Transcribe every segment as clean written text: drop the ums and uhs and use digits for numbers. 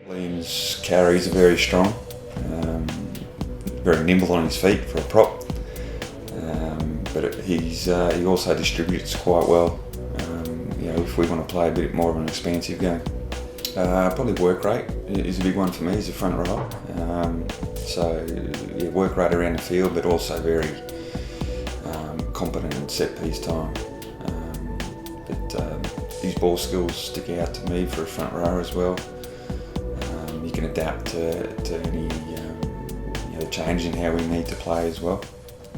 Liam's carries are very strong, very nimble on his feet for a prop, but he also distributes quite well. If we want to play a bit more of an expansive game, probably work rate is a big one for me as a front row. Work rate around the field, but also very competent in set piece time. His ball skills stick out to me for a front row as well. You can adapt to any change in how we need to play as well.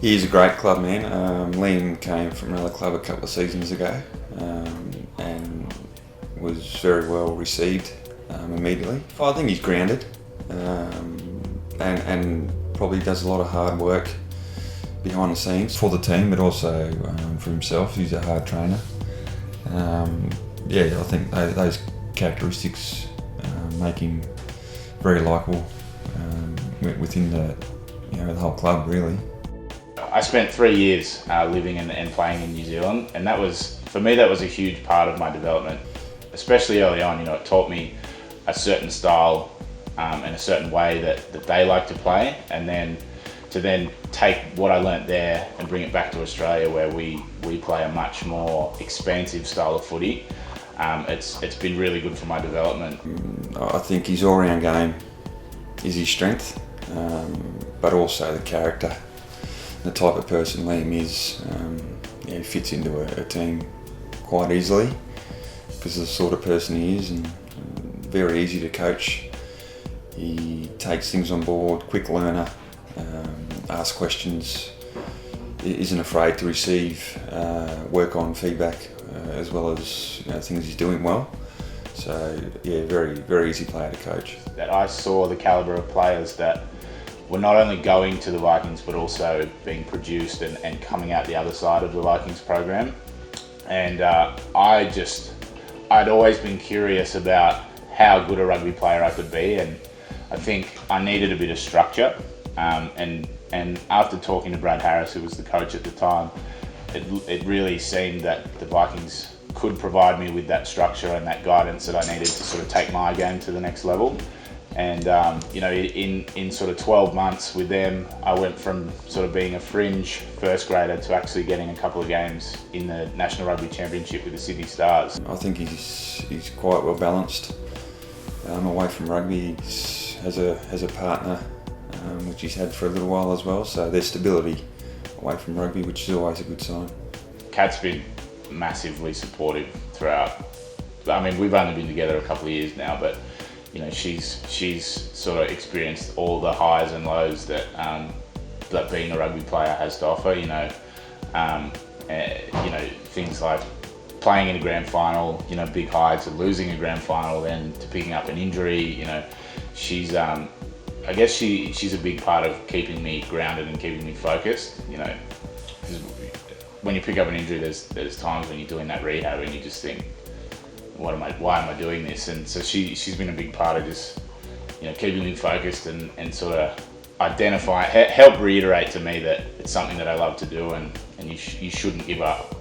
He is a great club man. Liam came from another club a couple of seasons ago and was very well received immediately. I think he's grounded and probably does a lot of hard work behind the scenes for the team, but also for himself. He's a hard trainer. I think those characteristics make him very likeable within the whole club, really. I spent 3 years living and playing in New Zealand, and that was a huge part of my development, especially early on. It taught me a certain style and a certain way that they like to play, and then to take what I learnt there and bring it back to Australia, where we play a much more expansive style of footy. It's been really good for my development. I think his all-round game is his strength, but also the character, the type of person Liam is. He fits into a team quite easily because of the sort of person he is, and very easy to coach. He takes things on board, quick learner, asks questions, isn't afraid to receive, work on feedback, as well as things he's doing well. So very, very easy player to coach. That I saw the calibre of players that were not only going to the Vikings but also being produced and coming out the other side of the Vikings program. And I'd always been curious about how good a rugby player I could be, and I think I needed a bit of structure. And after talking to Brad Harris, who was the coach at the time, it really seemed that the Vikings could provide me with that structure and that guidance that I needed to sort of take my game to the next level. And in sort of 12 months with them, I went from sort of being a fringe first grader to actually getting a couple of games in the National Rugby Championship with the Sydney Stars. I think he's quite well balanced. Away from rugby, he has a partner, which he's had for a little while as well. So there's stability away from rugby, which is always a good sign. Kat's been massively supportive throughout. I mean, we've only been together a couple of years now, but she's sort of experienced all the highs and lows that being a rugby player has to offer. Things like playing in a grand final, big highs, to losing a grand final, then to picking up an injury. She's I guess she's a big part of keeping me grounded and keeping me focused. Because when you pick up an injury, there's times when you're doing that rehab and you just think, why am I doing this? And so she's been a big part of just keeping me focused and sort of help reiterate to me that it's something that I love to do, and you shouldn't give up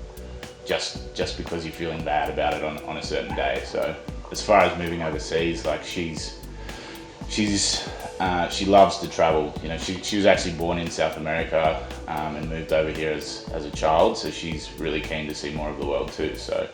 just because you're feeling bad about it on a certain day. So as far as moving overseas, like she loves to travel. She was actually born in South America and moved over here as a child, so she's really keen to see more of the world too. So